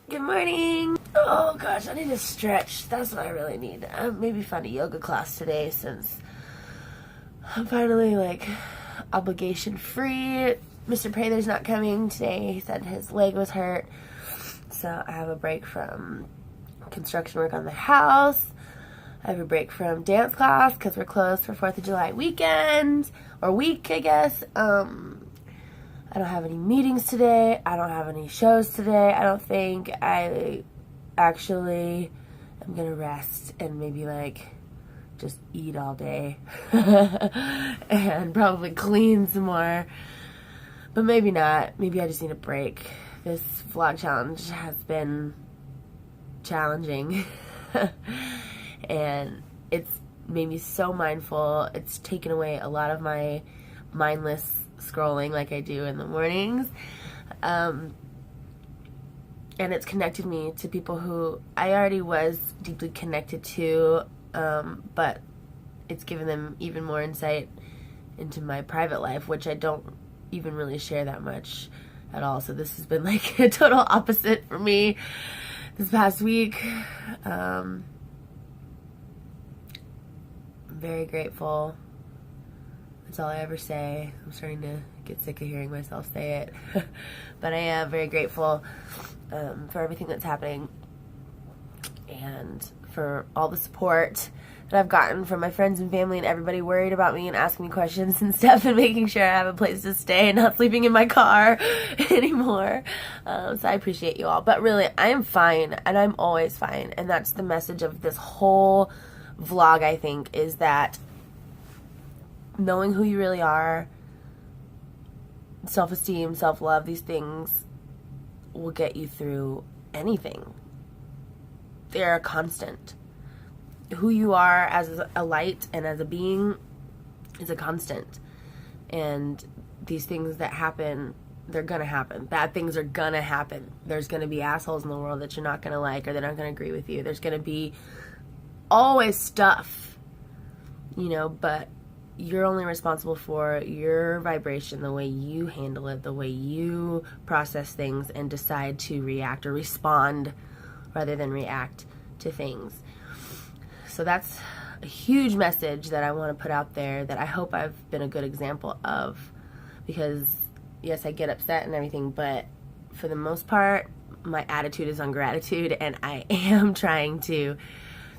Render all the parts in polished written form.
Good morning. Oh gosh, I need to stretch. That's what I really need. Maybe find a yoga class today since I'm finally obligation free. Mr. Prather's not coming today. He said his leg was hurt. So I have a break from construction work on the house. I have a break from dance class because we're closed for 4th of July weekend. Or week, I guess. I don't have any meetings today. I don't have any shows today. I don't think. I actually am going to rest and maybe just eat all day. And probably clean some more. But maybe not. Maybe I just need a break. This vlog challenge has been challenging. And it's made me so mindful. It's taken away a lot of my mindless scrolling like I do in the mornings. And it's connected me to people who I already was deeply connected to, but it's given them even more insight into my private life, which I don't even really share that much at all. So this has been a total opposite for me this past week. I'm very grateful. That's all I ever say. I'm starting to get sick of hearing myself say it. But I am very grateful for everything that's happening and for all the support that I've gotten from my friends and family and everybody worried about me and asking me questions and stuff and making sure I have a place to stay and not sleeping in my car anymore. So I appreciate you all. But really, I am fine and I'm always fine. And that's the message of this whole vlog, I think, is that knowing who you really are, self-esteem, self-love, these things will get you through anything. They're a constant. Who you are as a light and as a being is a constant. And these things that happen, they're gonna happen. Bad things are gonna happen. There's gonna be assholes in the world that you're not gonna like or they're not gonna agree with you. There's gonna be always stuff, but you're only responsible for your vibration, the way you handle it, the way you process things and decide to react or respond rather than react to things. So that's a huge message that I want to put out there that I hope I've been a good example of, because yes, I get upset and everything, but for the most part, my attitude is on gratitude, and I am trying to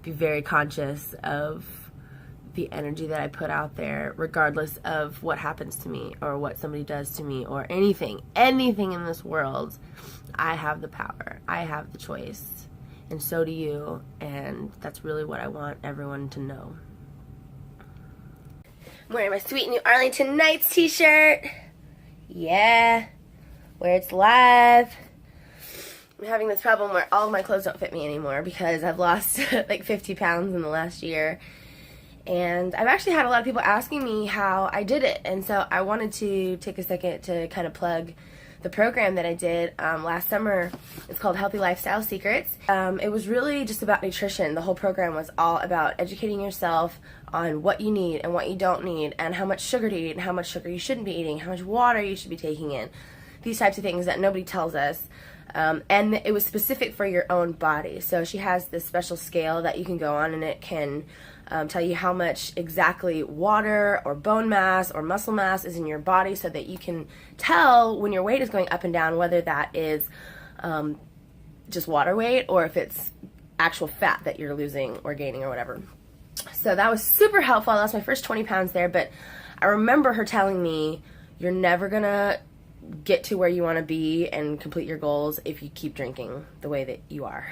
be very conscious of the energy that I put out there, regardless of what happens to me or what somebody does to me or anything in this world. I have the power. I have the choice. And so do you. And that's really what I want everyone to know. I'm wearing my Sweet New Arlington Nights t-shirt. Yeah. Where it's live. I'm having this problem where all of my clothes don't fit me anymore because I've lost 50 pounds in the last year. And I've actually had a lot of people asking me how I did it. And so I wanted to take a second to kind of plug the program that I did last summer. It's called Healthy Lifestyle Secrets. It was really just about nutrition. The whole program was all about educating yourself on what you need and what you don't need, and how much sugar to eat and how much sugar you shouldn't be eating, how much water you should be taking in. These types of things that nobody tells us. And it was specific for your own body. So she has this special scale that you can go on, and it can tell you how much exactly water or bone mass or muscle mass is in your body, so that you can tell when your weight is going up and down whether that is just water weight or if it's actual fat that you're losing or gaining or whatever. So that was super helpful. I lost my first 20 pounds there, but I remember her telling me, you're never gonna get to where you want to be and complete your goals if you keep drinking the way that you are.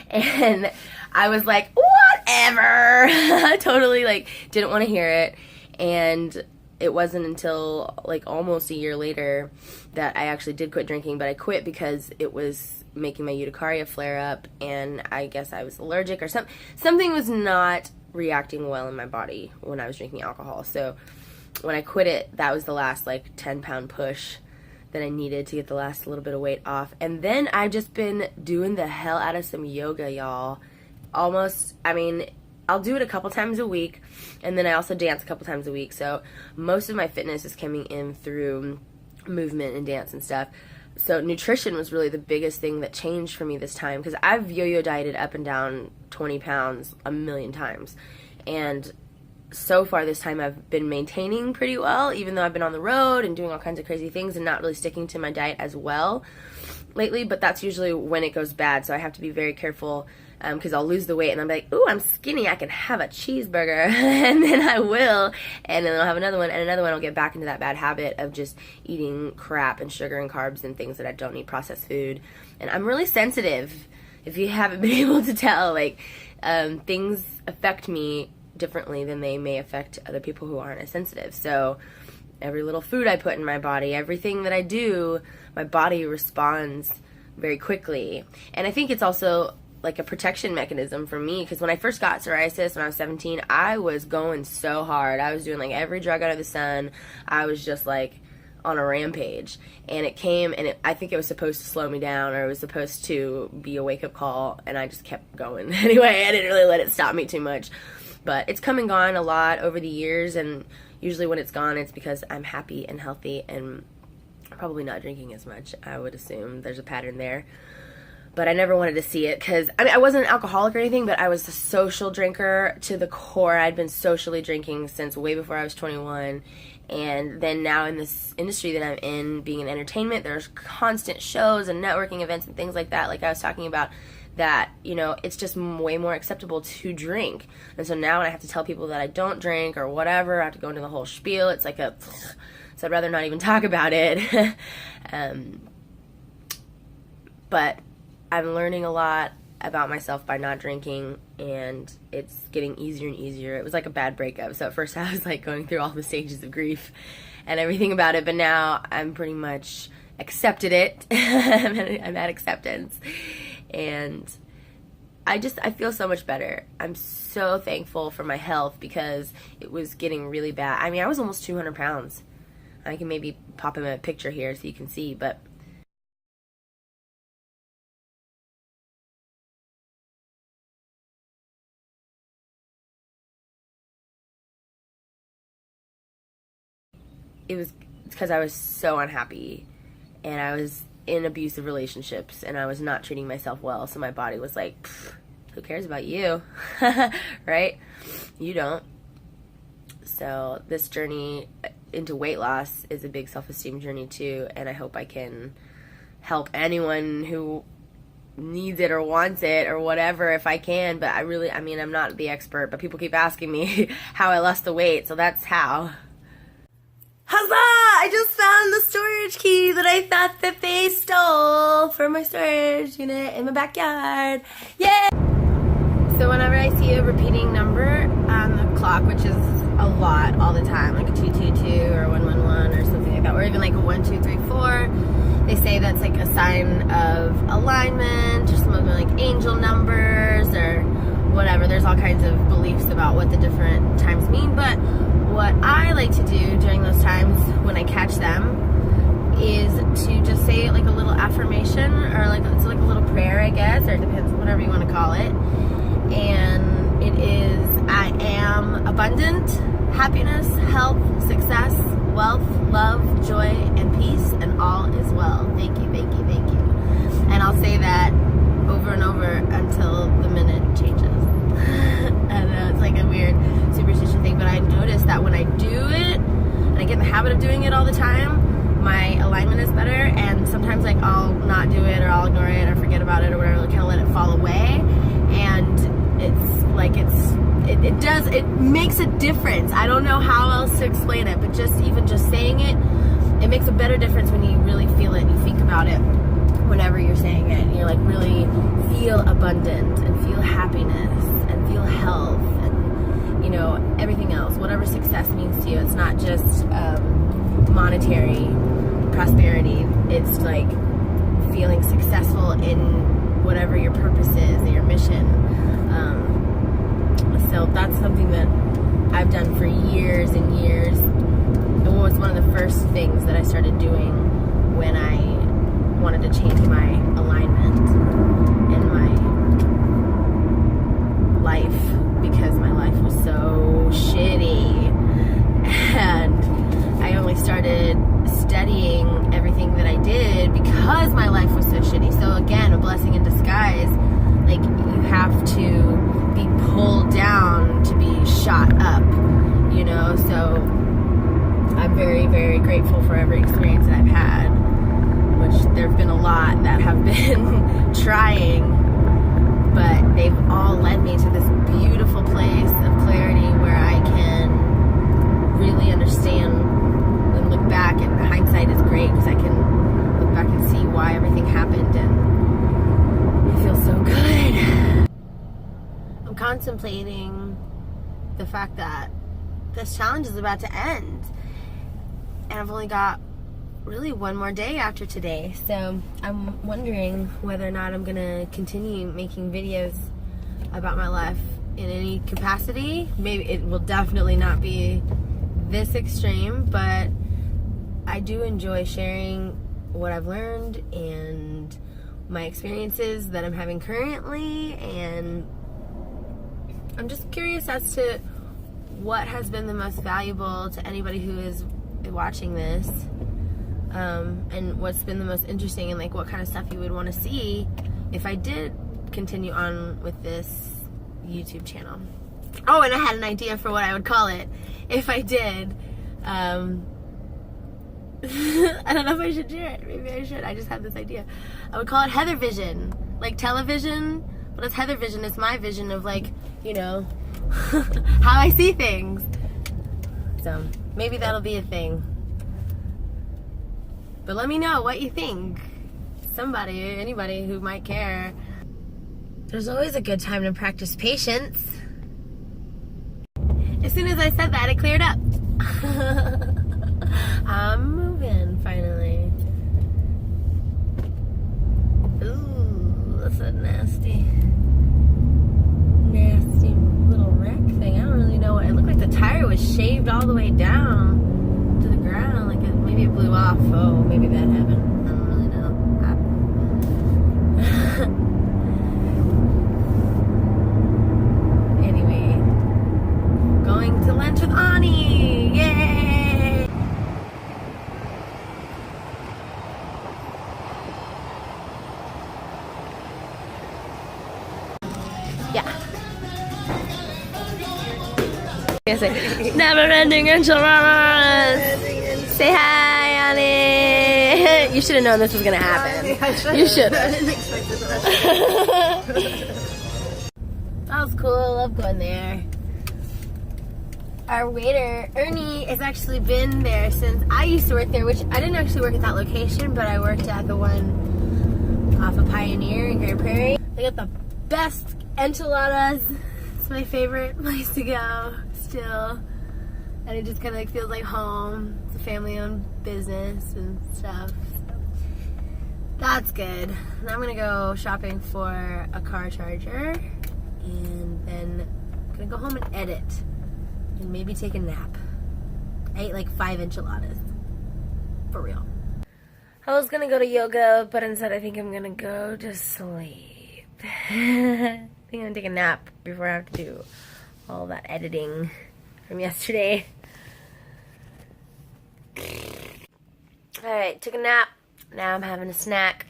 And I was like, whatever. I totally didn't want to hear it. And it wasn't until almost a year later that I actually did quit drinking, but I quit because it was making my urticaria flare up, and I guess I was allergic or something was not reacting well in my body when I was drinking alcohol. So when I quit it, that was the last 10-pound push that I needed to get the last little bit of weight off. And then I've just been doing the hell out of some yoga, y'all. I'll do it a couple times a week, and then I also dance a couple times a week. So most of my fitness is coming in through movement and dance and stuff. So nutrition was really the biggest thing that changed for me this time, because I've yo-yo dieted up and down 20 pounds a million times. And so far this time I've been maintaining pretty well, even though I've been on the road and doing all kinds of crazy things and not really sticking to my diet as well lately. But that's usually when it goes bad, so I have to be very careful, because I'll lose the weight and I'm like, ooh, I'm skinny, I can have a cheeseburger. And then I will, and then I'll have another one, and another one. I'll get back into that bad habit of just eating crap and sugar and carbs and things that I don't need, processed food. And I'm really sensitive, if you haven't been able to tell. Like, things affect me differently than they may affect other people who aren't as sensitive. So every little food I put in my body, everything that I do, my body responds very quickly. And I think it's also like a protection mechanism for me, because when I first got psoriasis when I was 17, I was going so hard. I was doing like every drug under the sun. I was just like on a rampage, and it came, and I think it was supposed to slow me down, or it was supposed to be a wake-up call, and I just kept going anyway. I didn't really let it stop me too much. But it's come and gone a lot over the years, and usually when it's gone, it's because I'm happy and healthy and probably not drinking as much. I would assume there's a pattern there. But I never wanted to see it, because I mean, I wasn't an alcoholic or anything, but I was a social drinker to the core. I'd been socially drinking since way before I was 21. And then now in this industry that I'm in, being in entertainment, there's constant shows and networking events and things like that, like I was talking about, that, you know, it's just way more acceptable to drink. And so now when I have to tell people that I don't drink or whatever, I have to go into the whole spiel. It's like a, so I'd rather not even talk about it. But I'm learning a lot about myself by not drinking, and it's getting easier and easier. It was like a bad breakup, so at first I was like going through all the stages of grief and everything about it, but now I'm pretty much accepted it. I'm at acceptance, and I feel so much better. I'm so thankful for my health, because it was getting really bad. I mean, I was almost 200 pounds. I can maybe pop in a picture here so you can see, but it's because I was so unhappy, and I was in abusive relationships, and I was not treating myself well, so my body was like, who cares about you? Right? You don't. So this journey into weight loss is a big self-esteem journey too, and I hope I can help anyone who needs it or wants it or whatever if I can. But I mean, I'm not the expert, but people keep asking me how I lost the weight, so that's how. Huzzah! I just found the storage key that I thought that they stole from my storage unit in my backyard. Yay! So whenever I see a repeating number on the clock, which is a lot all the time, like a 222 or 111 or something like that, or even like a 1234, they say that's like a sign of alignment, or some of them are like angel numbers or whatever. There's all kinds of beliefs about what the different times mean, but what I like to do during those times when I catch them is to just say like a little affirmation, or like it's like a little prayer, I guess, or it depends, whatever you want to call it. And it is, I am abundant, happiness, health, success, wealth, love, joy, and peace, and all is well. Thank you, thank you, thank you. And I'll say that over and over until the minute changes. I know, it's like a weird superstition thing, but I noticed that when I do it, and I get in the habit of doing it all the time, my alignment is better. And sometimes like I'll not do it, or I'll ignore it, or forget about it, or whatever, kind of let it fall away. And it's like it makes a difference. I don't know how else to explain it, but even just saying it, it makes a better difference when you really feel it, you think about it whenever you're saying it, and you're like really feel abundant and feel happiness and feel health and, you know, everything else, whatever success means to you. It's not just monetary prosperity. It's like feeling successful in whatever your purpose is or your mission. So that's something that I've done for years and years. It was one of the first things that I started doing when I wanted to change my alignment in my life, because my life was so shitty. And I only started remedying everything that I did because my life was so shitty. So again, a blessing in disguise. Like, you have to be pulled down to be shot up, you know? So I'm very, very grateful for every experience that I've had, which there have been a lot that have been trying, but they've all led me to this beautiful place of clarity where I can really understand and look back, and hindsight is great because I can look back and see why everything happened, and it feels so good. I'm contemplating the fact that this challenge is about to end, and I've only got really one more day after today, so I'm wondering whether or not I'm gonna continue making videos about my life in any capacity. Maybe it will definitely not be this extreme, but I do enjoy sharing what I've learned and my experiences that I'm having currently, and I'm just curious as to what has been the most valuable to anybody who is watching this, and what's been the most interesting, and like what kind of stuff you would want to see if I did continue on with this YouTube channel. Oh, and I had an idea for what I would call it if I did. I don't know if I should share it. Maybe I should. I just had this idea. I would call it Heather Vision, like television, but it's Heather Vision. It's my vision of, like, you know, how I see things. So maybe that'll be a thing. But let me know what you think. Somebody, anybody who might care. There's always a good time to practice patience. As soon as I said that, it cleared up. I'm moving, finally. Ooh, that's a nasty little wreck thing. I don't really know what it looked like. The tire was shaved all the way down to the ground. Like maybe it blew off. Oh, maybe that happened. I don't really know. Anyway, going to lunch with Ani. Yay! Yeah. Never ending enchiladas. Say hi, Ani. You should have known this was gonna happen. You should have. I didn't expect it. That was cool. I love going there. Our waiter, Ernie, has actually been there since I used to work there, which I didn't actually work at that location, but I worked at the one off of Pioneer in Grand Prairie. They got the best enchiladas. It's my favorite place to go still. And it just kind of like feels like home. It's a family-owned business and stuff. So that's good. Now I'm gonna go shopping for a car charger, and then I'm gonna go home and edit, and maybe take a nap. I ate like 5 enchiladas. For real. I was gonna go to yoga, but instead I think I'm gonna go to sleep. I think I'm gonna take a nap before I have to do all that editing from yesterday. Alright, took a nap. Now I'm having a snack.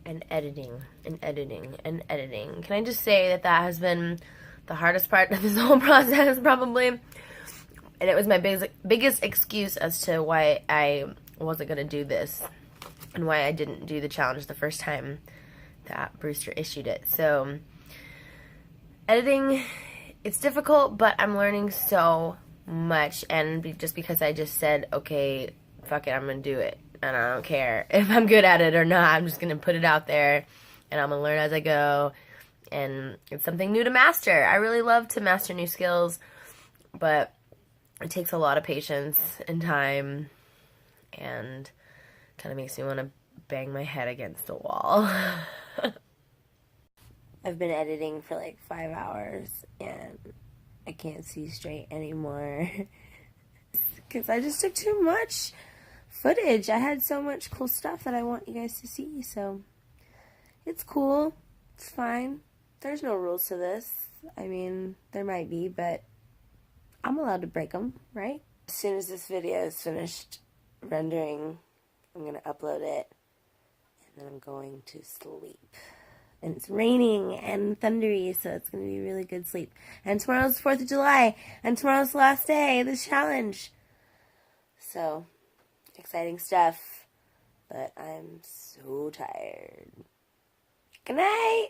And editing, and editing, and editing. Can I just say that that has been the hardest part of this whole process, probably. And it was my biggest excuse as to why I wasn't going to do this. And why I didn't do the challenge the first time that Brewster issued it. So, editing, it's difficult, but I'm learning so much. And just because I just said, okay, fuck it, I'm going to do it. And I don't care if I'm good at it or not. I'm just going to put it out there. And I'm going to learn as I go. And it's something new to master. I really love to master new skills. But it takes a lot of patience and time. And kind of makes me want to bang my head against a wall. I've been editing for like 5 hours. And I can't see straight anymore. Because I just took too much footage. I had so much cool stuff that I want you guys to see, so it's cool. It's fine. There's no rules to this. I mean, there might be, but I'm allowed to break them, right? As soon as this video is finished rendering. I'm going to upload it, and then I'm going to sleep. And it's raining and thundery, so it's going to be really good sleep. And tomorrow's 4th of July, and tomorrow's the last day of this challenge. So, exciting stuff, but I'm so tired. Good night!